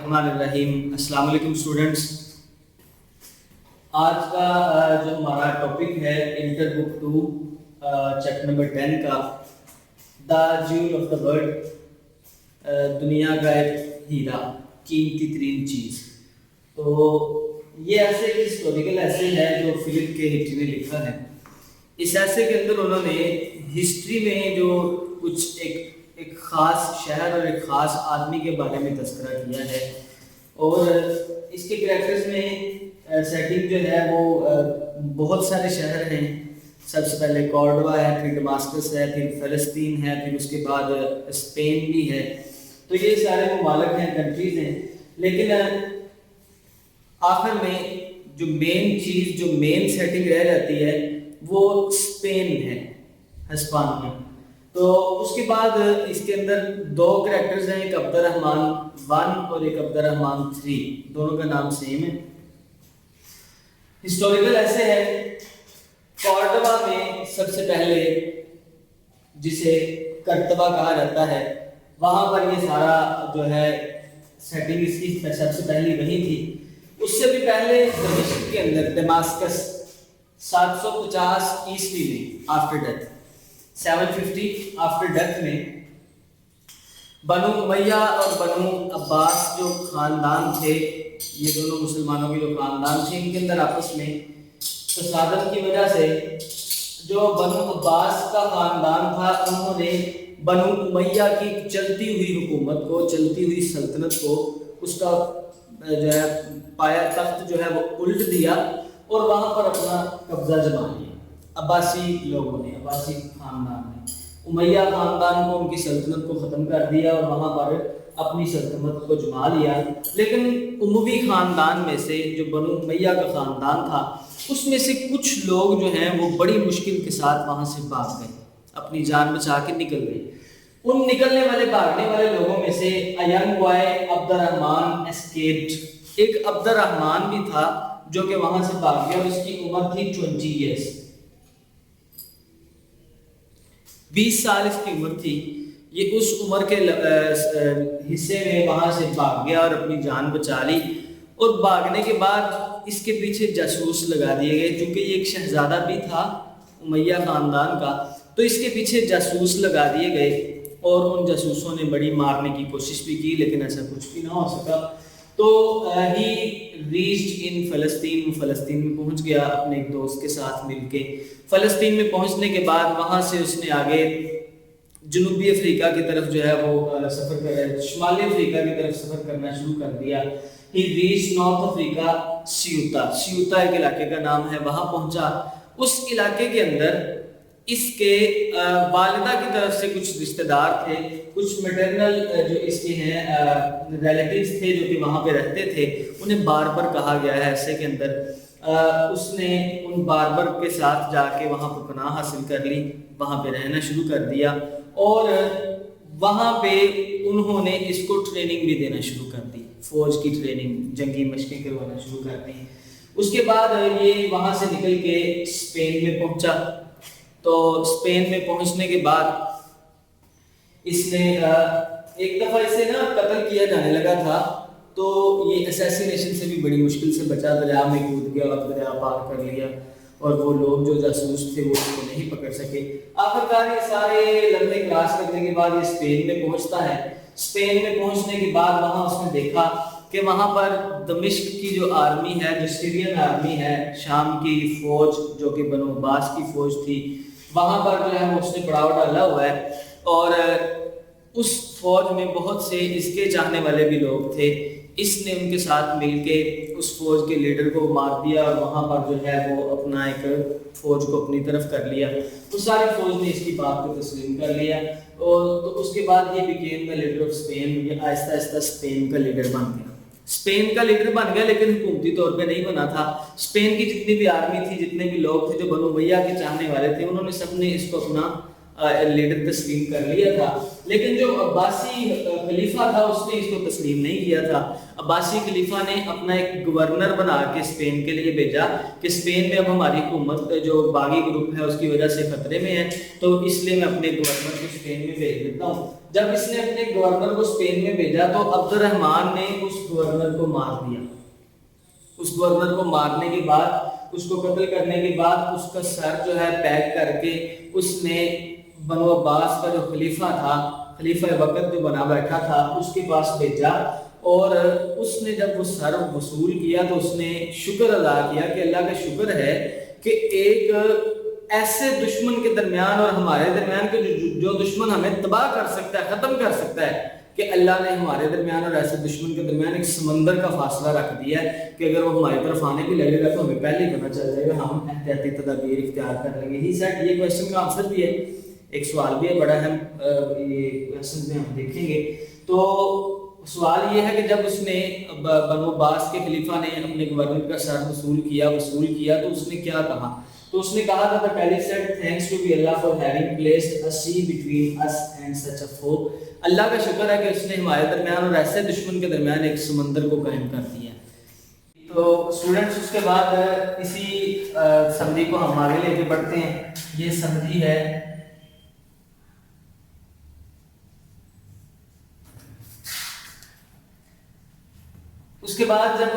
الرحمن الرحیم۔ السلام علیکم اسٹوڈنٹس۔ آج کا جو ہمارا ٹاپک ہے انٹر بک 2 چیپٹر نمبر 10 کا دا جیول آف دا ورلڈ، دنیا کا ایک ہیرا، قیمتی ترین چیز۔ تو یہ ایسے ایک ہسٹوریکل ایسے ہے جو فلپ کے ہٹری نے لکھا ہے۔ اس ایسے کے اندر انہوں نے ہسٹری میں جو کچھ ایک خاص شہر اور ایک خاص آدمی کے بارے میں تذکرہ کیا ہے، اور اس کے کریکٹرز میں سیٹنگ جو ہے وہ بہت سارے شہر ہیں۔ سب سے پہلے کورڈوا ہے، پھر ڈماسکس ہے، پھر فلسطین ہے، پھر اس کے بعد اسپین بھی ہے۔ تو یہ سارے ممالک ہیں، کنٹریز ہیں، لیکن آخر میں جو مین چیز، جو مین سیٹنگ رہ جاتی ہے وہ اسپین ہے، ہسپانیہ۔ تو اس کے بعد اس کے اندر دو کریکٹرز ہیں، ایک عبد الرحمن 1 اور ایک عبد الرحمن 3، دونوں کا نام سیم ہے۔ ہسٹوریکل ایسے ہے، کورڈوا میں سب سے پہلے، جسے کرتبہ کہا جاتا ہے، وہاں پر یہ سارا جو ہے سیٹنگ اس کی سب سے پہلی وہی تھی۔ اس سے بھی پہلے دمشق کے اندر ڈماسکس 750 عیسوی میں آفٹر ڈیتھ، 750 آفٹر ڈیتھ میں بنو امیہ اور بنو عباس جو خاندان تھے، یہ دونوں مسلمانوں کے جو خاندان تھے، ان کے اندر آپس میں تصادم کی وجہ سے جو بنو عباس کا خاندان تھا، انہوں نے بنو امیہ کی چلتی ہوئی حکومت کو، چلتی ہوئی سلطنت کو، اس کا جو ہے پایا تخت جو ہے وہ الٹ دیا اور وہاں پر اپنا قبضہ جما لیا۔ عباسی لوگوں نے، عباسی خاندان نے امیہ خاندان کو، ان کی سلطنت کو ختم کر دیا اور وہاں پر اپنی سلطنت کو جما لیا۔ لیکن اموی خاندان میں سے جو بنو امیہ کا خاندان تھا، اس میں سے کچھ لوگ جو ہیں وہ بڑی مشکل کے ساتھ وہاں سے بھاگ گئے، اپنی جان بچا کے نکل گئے۔ ان نکلنے والے، بھاگنے والے لوگوں میں سے a young boy عبد الرحمن escaped۔ ایک عبد الرحمن بھی تھا جو کہ وہاں سے بھاگ گیا، اور اس کی عمر تھی 20 years، 20 سال اس کی عمر تھی۔ یہ اس عمر کے حصے میں وہاں سے بھاگ گیا اور اپنی جان بچا لی، اور بھاگنے کے بعد اس کے پیچھے جاسوس لگا دیے گئے، چونکہ یہ ایک شہزادہ بھی تھا امیہ خاندان کا، تو اس کے پیچھے جاسوس لگا دیے گئے، اور ان جاسوسوں نے بڑی مارنے کی کوشش بھی کی، لیکن ایسا کچھ بھی نہ ہو سکا۔ تو ہی ریچڈ ان فلسطین، فلسطین میں پہنچ گیا اپنے ایک دوست کے ساتھ مل کے۔ فلسطین میں پہنچنے کے بعد وہاں سے اس نے آگے جنوبی افریقہ کی طرف جو ہے وہ سفر کر، شمالی افریقہ کی طرف سفر کرنا شروع کر دیا۔ ہی ریچ نارتھ افریقہ، سیوتا، سیوتا ایک علاقے کا نام ہے، وہاں پہنچا۔ اس علاقے کے اندر اس کے والدہ کی طرف سے کچھ رشتہ دار تھے، کچھ میٹرنل جو اس کے ہیں ریلیٹیوز تھے جو کہ وہاں پہ رہتے تھے، انہیں باربر کہا گیا ہے ایسے کے اندر۔ اس نے ان باربر کے ساتھ جا کے وہاں پہ پناہ حاصل کر لی، وہاں پہ رہنا شروع کر دیا، اور وہاں پہ انہوں نے اس کو ٹریننگ بھی دینا شروع کر دی، فوج کی ٹریننگ، جنگی مشقیں کروانا شروع کر دی۔ اس کے بعد یہ وہاں سے نکل کے اسپین میں پہنچا۔ تو اسپین میں پہنچنے کے بعد اس نے ایک دفعہ اسے نا قتل کیا جانے لگا تھا، تو یہ اسیسینیشن سے بھی بڑی مشکل سے بچا، دریا میں کود گیا اور دریا پار کر لیا، اور وہ لوگ جو جاسوس تھے وہ اس کو نہیں پکڑ سکے۔ آخرکار یہ سارے لمبے کراس کرنے کے بعد یہ اسپین میں پہنچتا ہے۔ اسپین میں پہنچنے کے بعد وہاں اس نے دیکھا کہ وہاں پر دمشق کی جو آرمی ہے، جو سیرین آرمی ہے، شام کی فوج جو کہ بنو عباس کی فوج تھی، وہاں پر جو ہے وہ اس نے پڑاؤ ڈالا ہوا ہے، اور اس فوج میں بہت سے اس کے چاہنے والے بھی لوگ تھے۔ اس نے ان کے ساتھ مل کے اس فوج کے لیڈر کو مار دیا، اور وہاں پر جو ہے وہ اپنا ایک فوج کو اپنی طرف کر لیا۔ تو ساری فوج نے اس کی بات کو تسلیم کر لیا، اور تو اس کے بعد یہ became the leader of Spain, یہ آہستہ آہستہ اسپین کا لیڈر بن گیا۔ اسپین کا لیڈر بن گیا، لیکن حکومتی طور پہ نہیں بنا تھا۔ اسپین کی جتنی بھی آرمی تھی، جتنے بھی لوگ تھے جو بنو امیہ کے چاہنے والے تھے، انہوں نے سب نے اس کو اپنا لیڈر تسلیم کر لیا تھا، لیکن جو عباسی خلیفہ تھا اس نے اس کو تسلیم نہیں کیا تھا۔ عباسی خلیفہ نے اپنا ایک گورنر بنا کے اسپین کے لیے بھیجا کہ اسپین میں اب ہماری حکومت جو باغی گروپ ہے اس کی وجہ سے خطرے میں ہے، تو اس لیے میں اپنے گورنر کو اسپین میں بھیج دیتا ہوں۔ جب اس نے اپنے گورنر کو اسپین میں بھیجا تو عبد الرحمن نے اس گورنر کو مار دیا۔ اس گورنر کو مارنے کے بعد، اس کو قتل کرنے کے بعد اس کا سر جو ہے پیک کر کے اس نے بنو عباس کا جو خلیفہ تھا، خلیفہ وقت جو بنا بیٹھا تھا، اس کے پاس بھیجا، اور اس نے جب وہ سر وصول کیا تو اس نے شکر ادا کیا کہ اللہ کا شکر ہے کہ ایک ایسے دشمن کے درمیان اور ہمارے درمیان کے جو دشمن ہمیں تباہ کر سکتا ہے، ختم کر سکتا ہے، کہ اللہ نے ہمارے درمیان اور ایسے دشمن کے درمیان ایک سمندر کا فاصلہ رکھ دیا ہے کہ اگر وہ ہماری طرف آنے بھی لگے گا تو ہمیں پہلے ہی پتہ چل جائے گا، ہم احتیاطی تدابیر اختیار کر لیں گے۔ ہی سیٹ، یہ کویسچن کا آنسر بھی ہے، ایک سوال بھی ہے بڑا اہم، یہ کویسچن میں ہم دیکھیں گے۔ تو سوال یہ ہے کہ جب اس نے بنو عباس کے خلیفہ نے اپنے گورنر کا سر وصول کیا تو اس نے کیا کہا؟ تو اس نے کہا تھا the caliph said thanks to be Allah for having placed a sea between us and such a foe۔ اللہ کا شکر ہے کہ اس نے ہمارے درمیان اور ایسے دشمن کے درمیان ایک سمندر کو قائم کر دیا۔ تو اسٹوڈنٹس اس کے بعد اسی سمری کو ہم آگے لے کے بڑھتے ہیں۔ یہ سمری ہے اس کے بعد جب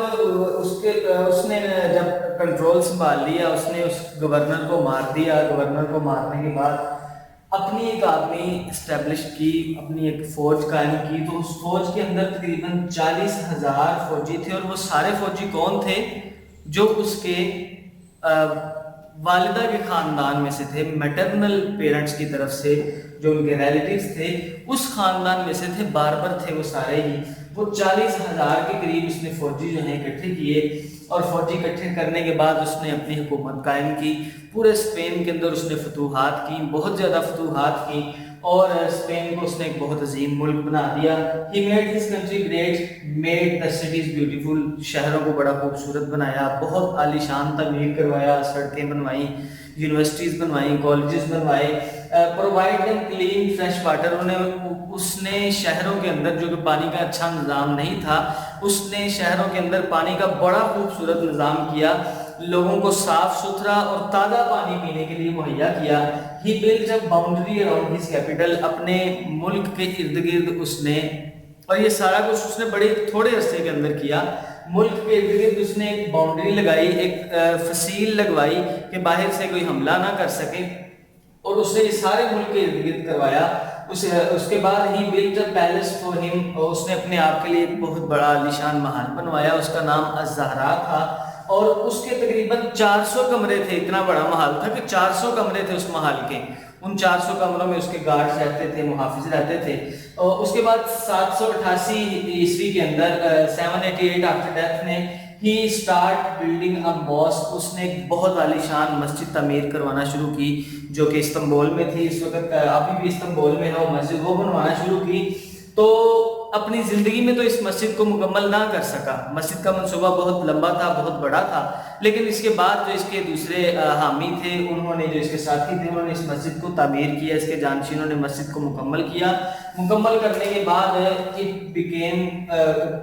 اس نے جب کنٹرول سنبھال لیا، اس نے اس گورنر کو مار دیا۔ گورنر کو مارنے کے بعد اپنی ایک آرمی اسٹیبلش کی، اپنی ایک فوج قائم کی۔ تو اس فوج کے اندر تقریباً 40,000 فوجی تھے، اور وہ سارے فوجی کون تھے؟ جو اس کے والدہ کے خاندان میں سے تھے، میٹرنل پیرنٹس کی طرف سے جو ان کے ریلیٹیوز تھے اس خاندان میں سے تھے، باربر تھے وہ سارے ہی۔ وہ 40,000 کے قریب اس نے فوجی جو ہیں اکٹھے کیے، اور فوجی اکٹھے کرنے کے بعد اس نے اپنی حکومت قائم کی۔ پورے اسپین کے اندر اس نے فتوحات کی، بہت زیادہ فتوحات کی، اور اسپین کو اس نے ایک بہت عظیم ملک بنا دیا۔ He made his country great, made the cities beautiful، شہروں کو بڑا خوبصورت بنایا، بہت عالی شان تعمیر کروایا، سڑکیں بنوائیں، یونیورسٹیز بنوائیں، کالجز بنوائے، provide them clean fresh water۔ اس نے شہروں کے اندر جو کہ پانی کا اچھا نظام نہیں تھا، اس نے شہروں کے اندر پانی کا بڑا خوبصورت نظام کیا، لوگوں کو صاف ستھرا اور تازہ پانی پینے کے لیے مہیا کیا۔ He built a boundary around his capital، اپنے ملک کے ارد گرد اس نے، اور یہ سارا کچھ اس نے بڑے تھوڑے عرصے کے اندر کیا۔ ملک کے ارد گرد اس نے ایک باؤنڈری لگائی، ایک فصیل لگوائی کہ باہر سے کوئی حملہ نہ کر سکے، اور اس نے یہ سارے ملک کے ارد گرد کروایا۔ اس کے بعد ہی built a palace for him، اور اس نے اپنے آپ کے لیے ایک بہت بڑا عالیشان محل بنوایا، اس کا نام الزہرا تھا، اور اس کے تقریباً 400 کمرے تھے۔ اتنا بڑا محل تھا کہ 400 کمرے تھے اس محل کے، ان 400 کمروں میں اس کے گارڈز رہتے تھے، محافظ رہتے تھے۔ اور اس کے بعد 788 عیسوی کے اندر 788 آفٹر ڈیتھ میں ہی اسٹارٹ بلڈنگ اے ماسک، اس نے ایک بہت عالیشان مسجد تعمیر کروانا شروع کی، جو کہ استنبول میں تھی اس وقت، ابھی بھی استنبول میں ہے وہ مسجد، وہ بنوانا شروع کی۔ تو اپنی زندگی میں تو اس مسجد کو مکمل نہ کر سکا، مسجد کا منصوبہ بہت لمبا تھا، بہت بڑا تھا، لیکن اس کے بعد جو اس کے دوسرے حامی تھے، انہوں نے، جو اس کے ساتھی تھے، انہوں نے اس مسجد کو تعمیر کیا، اس کے جانشینوں نے مسجد کو مکمل کیا۔ مکمل کرنے کے بعد اٹ بیکیم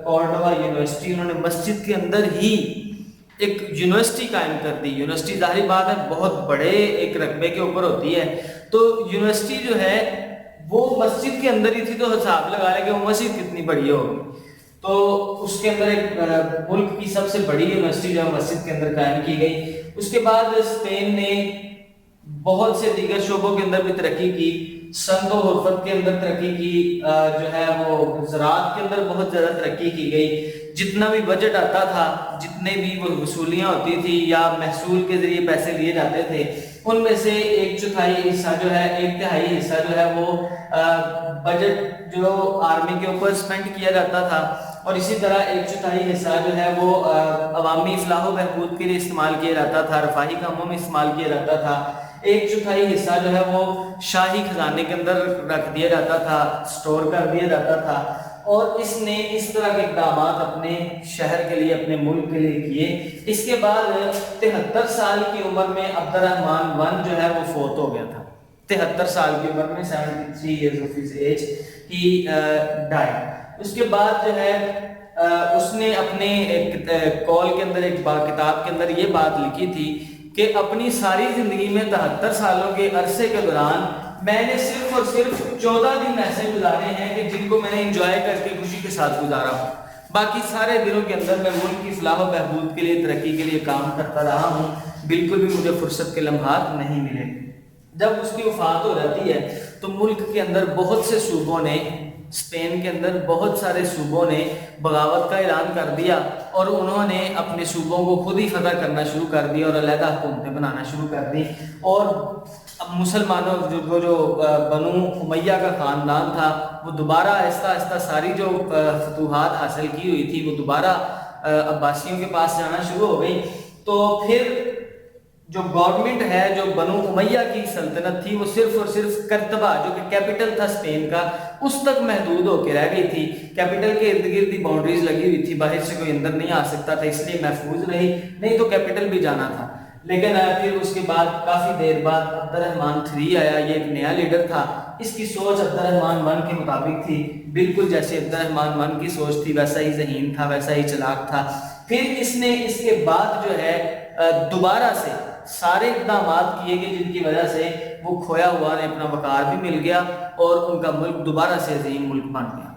کورڈوبا یونیورسٹی، انہوں نے مسجد کے اندر ہی ایک یونیورسٹی قائم کر دی۔ یونیورسٹی ظاہری بات ہے بہت بڑے ایک رقبے کے اوپر ہوتی ہے، تو یونیورسٹی جو ہے وہ مسجد کے اندر ہی تھی، تو حساب لگا لیں کہ وہ مسجد کتنی بڑی ہوگی۔ تو اس کے اندر ایک ملک کی سب سے بڑی یونیورسٹی جو ہے مسجد کے اندر قائم کی گئی۔ اس کے بعد اسپین نے بہت سے دیگر شعبوں کے اندر بھی ترقی کی، صنعت و حرفت کے اندر ترقی کی، جو ہے وہ زراعت کے اندر بہت زیادہ ترقی کی گئی۔ جتنا بھی بجٹ آتا تھا، جتنے بھی وہ وصولیاں ہوتی تھی یا محصول کے ذریعے پیسے لیے جاتے تھے، ان میں سے 1/4 حصہ جو ہے، 1/3 حصہ جو ہے وہ بجٹ جو آرمی کے اوپر اسپینڈ کیا جاتا تھا، اور اسی طرح 1/4 حصہ جو ہے وہ عوامی فلاح و بہبود کے لیے استعمال کیا جاتا تھا، رفاہی کاموں میں استعمال کیا جاتا تھا۔ 1/4 حصہ جو ہے وہ شاہی خزانے کے اندر رکھ دیا جاتا تھا، سٹور کر دیا جاتا تھا۔ اور اس نے اس طرح کے اقدامات اپنے شہر کے لیے، اپنے ملک کے لیے کیے۔ اس کے بعد 73 سال کی عمر میں عبد الرحمن 1 جو ہے وہ فوت ہو گیا تھا۔ 73 سال کی عمر میں 73 years of his age he died. اس کے بعد جو ہے اس نے اپنے کال کے اندر ایک کتاب کے اندر یہ بات لکھی تھی کہ اپنی ساری زندگی میں 73 سالوں کے عرصے کے دوران میں نے صرف اور صرف 14 دن ایسے گزارے ہیں کہ جن کو میں نے انجوائے کر کے خوشی کے ساتھ گزارا ہوں. باقی سارے دنوں کے اندر میں ملک کی فلاح و بہبود کے لیے، ترقی کے لیے کام کرتا رہا ہوں. بالکل بھی مجھے فرصت کے لمحات نہیں ملے. جب اس کی وفات ہو جاتی ہے تو ملک کے اندر بہت سے صوبوں نے، اسپین کے اندر بہت سارے صوبوں نے بغاوت کا اعلان کر دیا اور انہوں نے اپنے صوبوں کو خود ہی فتح کرنا شروع کر دیا اور علیحدہ حکومتیں بنانا شروع کر دی. اور مسلمانوں جو بنو امیہ کا خاندان تھا وہ دوبارہ آہستہ آہستہ ساری جو فتوحات حاصل کی ہوئی تھی وہ دوبارہ عباسیوں کے پاس جانا شروع ہو گئی. تو پھر جو گورنمنٹ ہے، جو بنو امیہ کی سلطنت تھی، وہ صرف اور صرف کرتبہ جو کہ کیپٹل تھا اسپین کا، اس تک محدود ہو کے رہ گئی تھی. کیپٹل کے ارد گرد ہی باؤنڈریز لگی ہوئی تھی، باہر سے کوئی اندر نہیں آ سکتا تھا، اس لیے محفوظ رہی. نہیں تو کیپٹل بھی جانا تھا. لیکن پھر اس کے بعد کافی دیر بعد عبد الرحمن 3 آیا. یہ ایک نیا لیڈر تھا. اس کی سوچ عبد الرحمن 1 کے مطابق تھی، بالکل جیسے عبد الرحمن 1 کی سوچ تھی، ویسا ہی ذہین تھا، ویسا ہی چلاک تھا. پھر اس نے اس کے بعد جو ہے دوبارہ سے سارے اقدامات کیے گئے جن کی وجہ سے وہ کھویا ہوا نے اپنا وقار بھی مل گیا اور ان کا ملک دوبارہ سے عظیم ملک بن گیا.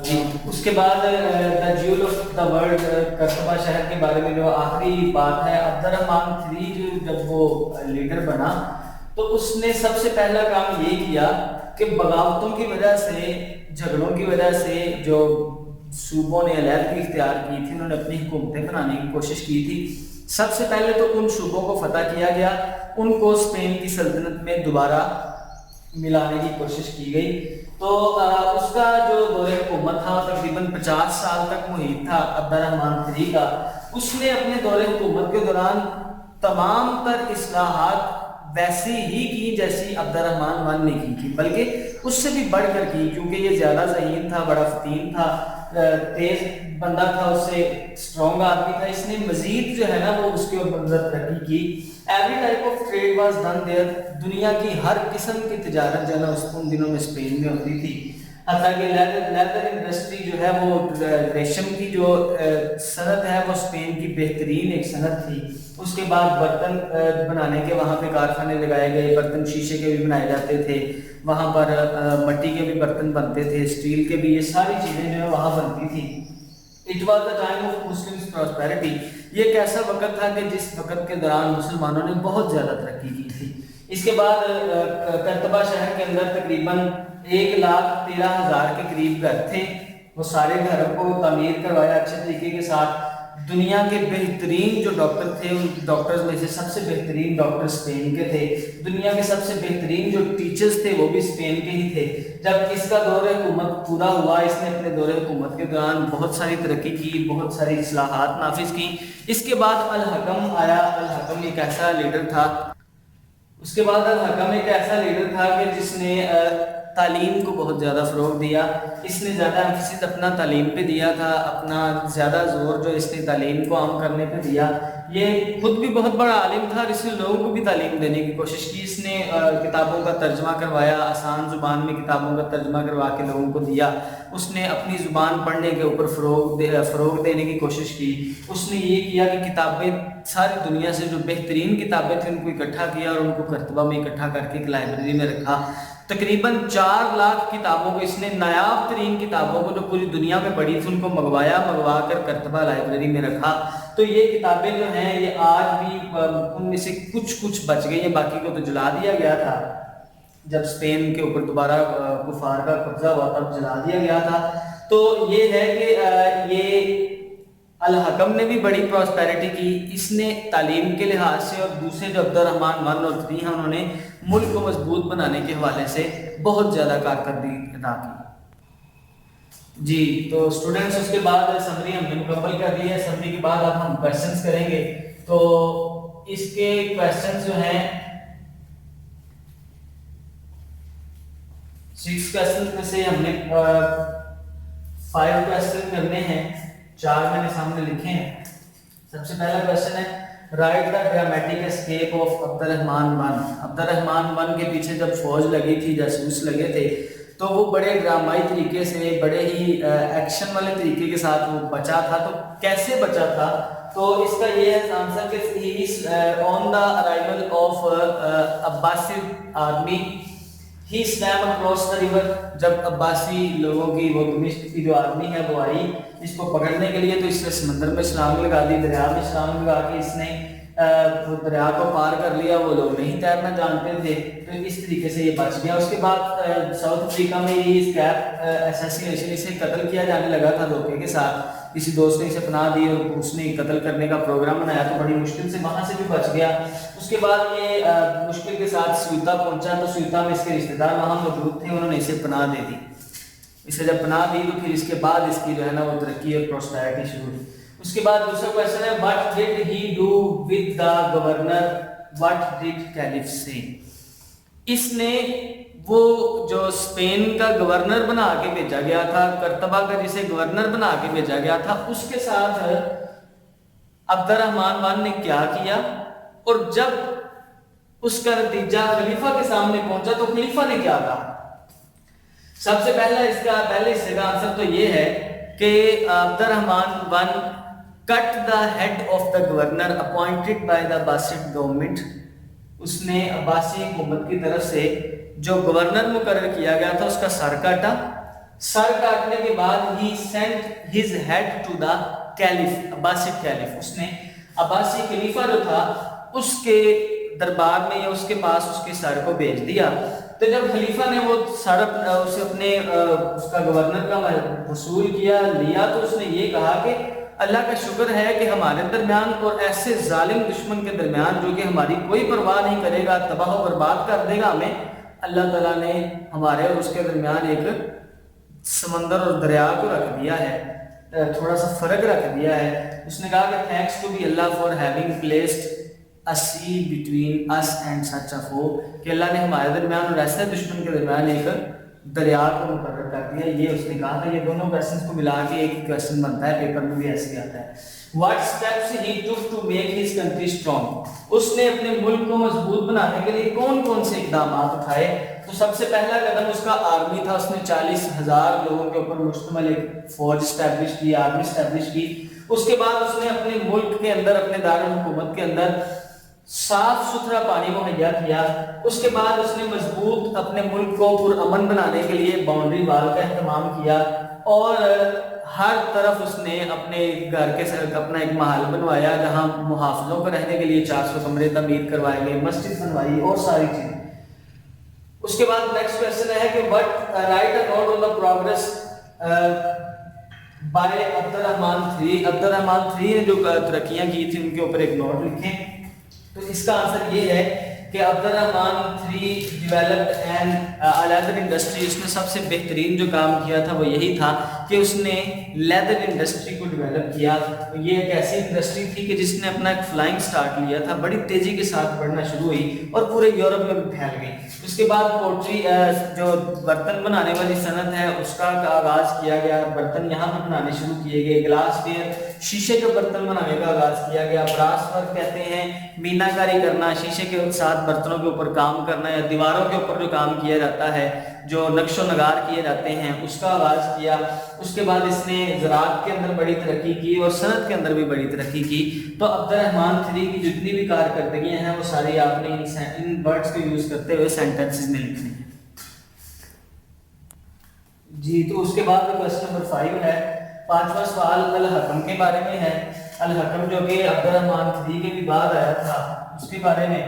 جی اس کے بعد دا جیول آف دا ورلڈ کرتبہ شہر کے بارے میں جو آخری بات ہے، عبد الرحمن 3 جب وہ لیڈر بنا تو اس نے سب سے پہلا کام یہ کیا کہ بغاوتوں کی وجہ سے، جھگڑوں کی وجہ سے جو صوبوں نے علیحدگی اختیار کی تھی، انہوں نے اپنی حکومتیں بنانے کی کوشش کی تھی. سب سے پہلے تو ان صوبوں کو فتح کیا گیا، ان کو اسپین کی سلطنت میں دوبارہ ملانے کی کوشش کی گئی. تو اس کا جو دور حکومت تھا تقریباً 50 سال تک محیط تھا عبد الرحمن 3 کا. اس نے اپنے دور حکومت کے دوران تمام تر اصلاحات ویسی ہی کی جیسی عبد الرحمن 1 نے کی تھی، بلکہ اس سے بھی بڑھ کر کی، کیونکہ یہ زیادہ ذہین تھا، بڑا فتین تھا، تیز بندہ تھا، اس سے اسٹرانگ آدمی تھا. اس نے مزید جو ہے نا وہ اس کے اوپر ترقی کی. Every type of trade was done there. دنیا کی ہر قسم کی تجارت جو ہے نا ان دنوں میں اسپین میں ہوتی تھی. حتیٰ کہ لیدر انڈسٹری جو ہے وہ ریشم کی جو صنعت ہے وہ اسپین کی بہترین ایک صنعت تھی. اس کے بعد برتن بنانے کے وہاں پہ کارخانے لگائے گئے، برتن شیشے کے بھی بنائے جاتے تھے وہاں پر، مٹی کے بھی برتن بنتے تھے، اسٹیل کے بھی، یہ ساری چیزیں جو ہے وہاں بنتی تھیں. It was the time of Muslim prosperity. یہ ایک ایسا وقت تھا کہ جس وقت کے دوران مسلمانوں نے بہت زیادہ ترقی کی تھی. اس کے بعد کرتبہ شہر کے اندر تقریباً 1,13,000 کے قریب گھر تھے. وہ سارے گھروں کو تعمیر کروایا اچھے طریقے کے ساتھ. دنیا کے بہترین جو ڈاکٹر تھے، ان ڈاکٹرز میں سے سب سے بہترین ڈاکٹر اسپین کے تھے. دنیا کے سب سے بہترین جو ٹیچرز تھے وہ بھی اسپین کے ہی تھے. جب اس کا دور حکومت پورا ہوا، اس نے اپنے دور حکومت کے دوران بہت ساری ترقی کی، بہت ساری اصلاحات نافذ کی. اس کے بعد الحکم آیا. الحکم ایک ایسا لیڈر تھا کہ جس نے تعلیم کو بہت زیادہ فروغ دیا. اس نے زیادہ امفسس اپنا تعلیم پہ دیا تھا، اپنا زیادہ زور جو اس نے تعلیم کو عام کرنے پہ دیا. یہ خود بھی بہت بڑا عالم تھا اور اس نے لوگوں کو بھی تعلیم دینے کی کوشش کی. اس نے کتابوں کا ترجمہ کروایا، آسان زبان میں کتابوں کا ترجمہ کروا کے لوگوں کو دیا. اس نے اپنی زبان پڑھنے کے اوپر فروغ دینے کی کوشش کی. اس نے یہ کیا کہ کتابیں ساری دنیا سے جو بہترین کتابیں تھیں ان کو اکٹھا کیا اور ان کو کرتبہ میں اکٹھا کر کے ایک لائبریری میں رکھا. تقریباً 4 لاکھ کتابوں کو، اس نے نایاب ترین کتابوں کو جو پوری دنیا میں پڑھی تھی ان کو منگوا کر کرتبہ لائبریری میں رکھا. تو یہ کتابیں جو ہیں یہ آج بھی ان میں سے کچھ بچ گئی ہیں، باقی کو تو جلا دیا گیا تھا. جب اسپین کے اوپر دوبارہ کفار کا قبضہ ہوا تب جلا دیا گیا تھا. تو یہ ہے کہ یہ الحکم نے بھی بڑی پراسپیرٹی کی. اس نے تعلیم کے لحاظ سے اور دوسرے جو عبد الرحمن 1 اور 3 ہیں انہوں نے ملک کو مضبوط بنانے کے حوالے سے بہت زیادہ کارکردگی ادا کی. جی تو اسٹوڈنٹس اس کے بعد سمری ہم نے مکمل کر لی ہے. سمری کے بعد اب ہم کویسچنس کریں گے. تو اس کے کویسچنس جو ہیں 6 کویسچنس میں سے ہم نے 5 کویسچن کرنے ہیں. 4 میں نے سامنے لکھے ہیں. سب سے پہلا کویسچن ہے right the dramatic escape of Abdul Rahman one. Abdul Rahman one کے پیچھے جب فوج لگی تھی, جاسوس لگے تھے, تو وہ بڑے ڈرامائی طریقے سے, بڑے ہی ایکشن والے طریقے کے ساتھ وہ بچا تھا. تو کیسے بچا تھا؟ تو اس کا یہ ہے آنسر کہ on the arrival of Abbasid army he swam across the river. جب عباسی لوگوں کی وہ دمشق کی جو آرمی ہے وہ آئی اس کو پکڑنے کے لیے, تو اس نے سمندر میں چھلانگ لگا دی, دریا میں چھلانگ لگا کے اس نے وہ دریا کو پار کر لیا. وہ لوگ نہیں تیرنا جانتے تھے, تو اس طریقے سے یہ بچ گیا. اس کے بعد ساؤتھ افریقہ میں یہ اسکیپ اسیسینیشن, اسے قتل کیا جانے لگا تھا دھوکے کے ساتھ. کسی دوست نے اسے پناہ دی اور اس نے قتل کرنے کا پروگرام بنایا, تو بڑی مشکل سے وہاں سے بھی بچ گیا. اس کے بعد یہ مشکل کے ساتھ سیوطا پہنچا, تو سیوطا میں اس کے رشتہ دار وہاں موجود تھے, انہوں نے اسے پناہ دے دی. اسے جب پناہ دی تو پھر اس کے بعد اس کی جو ہے نا وہ ترقی اور پروسپیرٹی شروع ہوئی. اس کے بعد دوسرا کویشچن ہے what did he do with the governor, what did caliph say. اس نے وہ جو اسپین کا گورنر بنا کے بھیجا گیا تھا, کرتبہ کا جسے گورنر بنا کے بھیجا گیا تھا, اس کے ساتھ عبد الرحمن ون نے کیا کیا, اور جب اس کا نتیجہ خلیفہ کے سامنے پہنچا تو خلیفہ نے کیا کہا. سب سے پہلا اس کا پہلے حصے کا آنسر تو یہ ہے کہ Abdur Rahman one cut the head of the governor appointed by the Abbasid government. اس نے عباسی حکومت کی طرف سے جو گورنر مقرر کیا گیا تھا اس کا سر کاٹا. سر کاٹنے کے بعد ہی sent his head to the caliph, Abbasid caliph. اس نے عباسی خلیفہ جو تھا اس کے دربار میں یا اس کے پاس اس کے سر کو بھیج دیا. تو جب خلیفہ نے وہ سر اسے اپنے اس کا گورنر کا وصول کیا لیا, تو اس نے یہ کہا کہ اللہ کا شکر ہے کہ ہمارے درمیان اور ایسے ظالم دشمن کے درمیان جو کہ ہماری کوئی پرواہ نہیں کرے گا, تباہ و برباد کر دے گا ہمیں, اللہ تعالیٰ نے ہمارے اور اس کے درمیان ایک سمندر اور دریا کو رکھ دیا ہے, تھوڑا سا فرق رکھ دیا ہے. اس نے کہا کہ thanks to be Allah for having placed a sea between us and such a foe, کہ اللہ نے ہمارے درمیان اور ایسے دشمن کے درمیان ایک دریا کو مقرر کر دیا. یہ اس نے کہا تھا. یہ دونوں کویشچنز کو ملا کے ایک کویشچن بنتا ہے, پیپر میں بھی ایسے آتا ہے. What steps he took to make his country strong. اس نے اپنے ملک کو مضبوط بنانے کے لیے کون کون سے اقدامات اٹھائے؟ تو سب سے پہلا قدم اس کا آرمی تھا. اس نے 40,000 لوگوں کے اوپر مشتمل ایک فوج اسٹیبلش کی, آرمی اسٹیبلش کی. اس کے بعد اس نے اپنے ملک کے اندر, اپنے دارالحکومت کے اندر صاف ستھرا پانی مہیا کیا. اس کے بعد اس نے مضبوط اپنے ملک کو پرامن بنانے کے لیے باؤنڈری وال کا اہتمام کیا, اور ہر طرف اس نے اپنے گھر کے ساتھ اپنا ایک محل بنوایا جہاں محافظوں کو رہنے کے لیے 400 کمرے تعمیر کروائے گئے, مسجد بنوائی اور ساری چیزیں. اس کے بعد نیکسٹ کویشچن ہے کہ what write a note on the progress by Abdul Rahman 3. عبد الرحمن 3 نے جو ترقیاں کی تھی ان کے اوپر ایک نوٹ لکھیں. تو اس کا آنسر یہ ہے کہ Abdur Rahman 3 developed an leather industry. اس نے سب سے بہترین جو کام کیا تھا وہ یہی تھا کہ اس نے لیدر انڈسٹری کو ڈیولپ کیا. یہ ایک ایسی انڈسٹری تھی کہ جس نے اپنا ایک فلائنگ سٹارٹ لیا تھا, بڑی تیزی کے ساتھ بڑھنا شروع ہوئی اور پورے یورپ میں بھی پھیل گئی. اس کے بعد پوٹری جو برتن بنانے والی صنعت ہے اس کا آغاز کیا گیا. برتن یہاں پر بنانے شروع کیے گئے. گلاس ویئر, شیشے کے برتن بنانے کا آغاز کیا گیا. براس ورک کہتے ہیں مینا کاری کرنا, شیشے کے ساتھ برتنوں کے اوپر کام کرنا یا دیواروں کے اوپر جو کام کیا جاتا ہے, جو نقش و نگار کیے جاتے ہیں, اس کا آغاز کیا. اس کے بعد اس نے زراعت کے اندر بڑی ترقی کی اور صنعت کے اندر بھی بڑی ترقی کی. تو عبد الرحمن 3 کی جتنی بھی کارکردگیاں ہیں وہ ساری آپ نے ان ورڈز کو یوز کرتے ہوئے سینٹنسز میں لکھنی ہے جی. تو اس کے بعد کویشچن نمبر 5 ہے. 5واں سوال الحکم کے بارے میں ہے. الحکم جو کہ عبد الرحمن 3 کے بھی بعد آیا تھا اس کے بارے میں.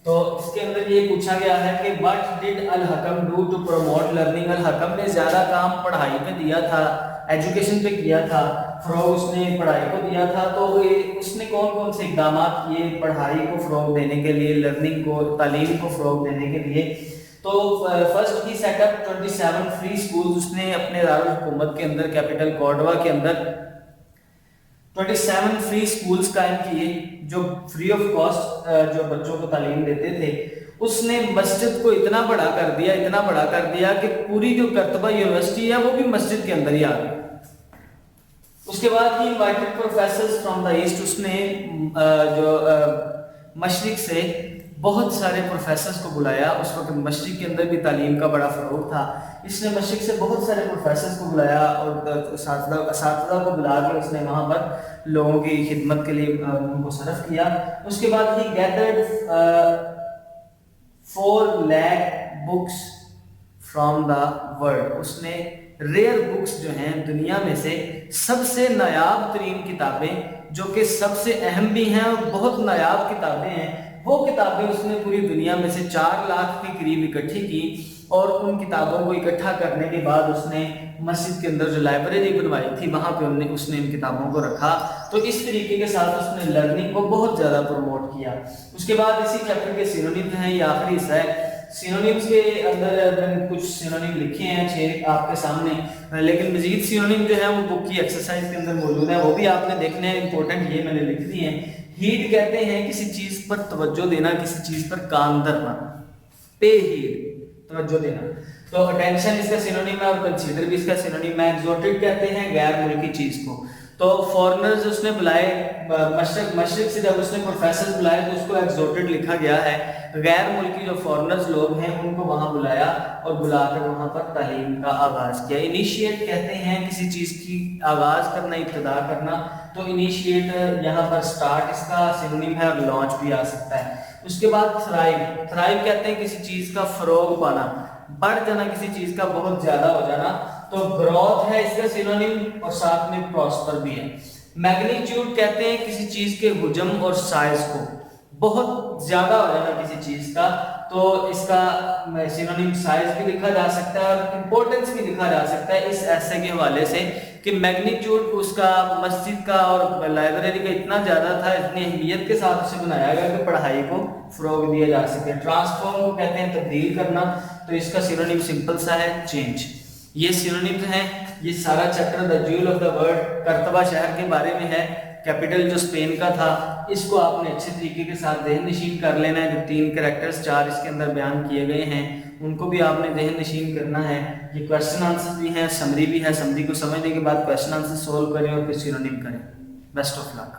تو اس کے اندر یہ پوچھا گیا ہے کہ what did الحکم do to promote learning. الحکم نے زیادہ کام پڑھائی پہ دیا تھا, ایجوکیشن پہ کیا تھا, فروغ اس نے پڑھائی کو دیا تھا. تو اس نے کون کون سے اقدامات کیے پڑھائی کو فروغ دینے کے لیے, لرننگ کو, تعلیم کو فروغ دینے کے لیے؟ تو first he set up 27 free schools. اس نے اپنے دارالحکومت کے اندر کیپٹل کورڈوا کے اندر 27 فری اسکولز قائم کیے جو فری آف کاسٹ جو بچوں کو تعلیم دیتے تھے. اس نے مسجد کو اتنا بڑا کر دیا کہ پوری جو کرتبہ یونیورسٹی ہے وہ بھی مسجد کے اندر ہی آ گئی. اس کے بعد he invited professors from the east, اس نے جو مشرق سے بہت سارے پروفیسرز کو بلایا. اس وقت مشرق کے اندر بھی تعلیم کا بڑا فروغ تھا. اس نے مشرق سے بہت سارے پروفیسرز کو بلایا اور اساتذہ کو بلا کے اس نے وہاں پر لوگوں کی خدمت کے لیے ان کو صرف کیا. اس کے بعد he gathered 4 lakh books from the world. اس نے ریئر بکس جو ہیں دنیا میں سے سب سے نایاب ترین کتابیں، جو کہ سب سے اہم بھی ہیں اور بہت نایاب کتابیں ہیں، وہ کتابیں اس نے پوری دنیا میں سے 4 لاکھ کے قریب اکٹھی کی. اور ان کتابوں کو اکٹھا کرنے کے بعد اس نے مسجد کے اندر جو لائبریری بنوائی تھی وہاں پہ اس نے ان کتابوں کو رکھا. تو اس طریقے کے ساتھ اس نے لرننگ کو بہت زیادہ پروموٹ کیا. اس کے بعد اسی چیپٹر کے سینونیم ہیں، یہ آخری حصہ ہے. سینونیمز کے اندر کچھ سینونیم لکھے ہیں 6 آپ کے سامنے، لیکن مزید سینونیم جو ہے وہ بک کی ایکسرسائز کے اندر موجود ہے، وہ بھی آپ نے دیکھنے ہیں. امپورٹنٹ یہ میں نے لکھ دی ہیں. ہیڈ کہتے ہیں کسی چیز پر توجہ دینا، کسی چیز پر کان دھرنا. پے ہیڈ، توجہ دینا. تو اٹینشن اس کا سینونیم ہے اور کنسیڈر بھی اس کا سینونیم ہے. ایگزوٹک کہتے ہیں غیر ملکی چیز کو. تو فورنرز اس نے بلائے مشرق سے، جب اس نے پروفیسرز بلائے تو اس کو ایگزوٹک لکھا گیا ہے. غیر ملکی جو فورنرز لوگ ہیں ان کو وہاں بلایا اور بلا کر وہاں پر تعلیم کا آغاز کیا. انیشیٹ کہتے ہیں کسی چیز کی آغاز کرنا، ابتدا کرنا. تو انیشیٹ یہاں پر سٹارٹ اس کا سینونیم ہے اور لانچ بھی آ سکتا ہے. اس کے بعد تھرائیو کہتے ہیں کسی چیز کا فروغ پانا، بڑھ جانا، کسی چیز کا بہت زیادہ ہو جانا. تو گروتھ ہے اس کا سینونیم اور ساتھ میں پراسپر بھی ہے. میگنیچیوڈ کہتے ہیں کسی چیز کے حجم اور سائز کو، بہت زیادہ ہو جانا کسی چیز کا. تو اس کا سینونیم سائز بھی لکھا جا سکتا ہے اور امپورٹنس بھی لکھا جا سکتا ہے اس ایسے کے حوالے سے کہ میگنیچیوڈ اس کا مسجد کا اور لائبریری کا اتنا زیادہ تھا، اتنی اہمیت کے ساتھ اسے بنایا گیا کہ پڑھائی کو فروغ دیا جا سکے. ٹرانسفارم کو کہتے ہیں تبدیل کرنا. تو اس کا سینونیم سمپل سا ہے، چینج. یہ سینونیمز ہیں. یہ سارا chapter the jewel of the world کرتبہ شہر کے بارے میں ہے، کیپٹل جو اسپین کا تھا. اس کو آپ نے اچھے طریقے کے ساتھ ذہن نشین کر لینا ہے. جو 3 کریکٹرز 4 اس کے اندر بیان کیے گئے ہیں ان کو بھی آپ نے ذہن نشین کرنا ہے. یہ کویشچن آنسر بھی ہیں، سمری بھی ہے. سمری کو سمجھنے کے بعد کویشچن آنسر سولو کریں اور پھر سینونیم کریں. Best of look.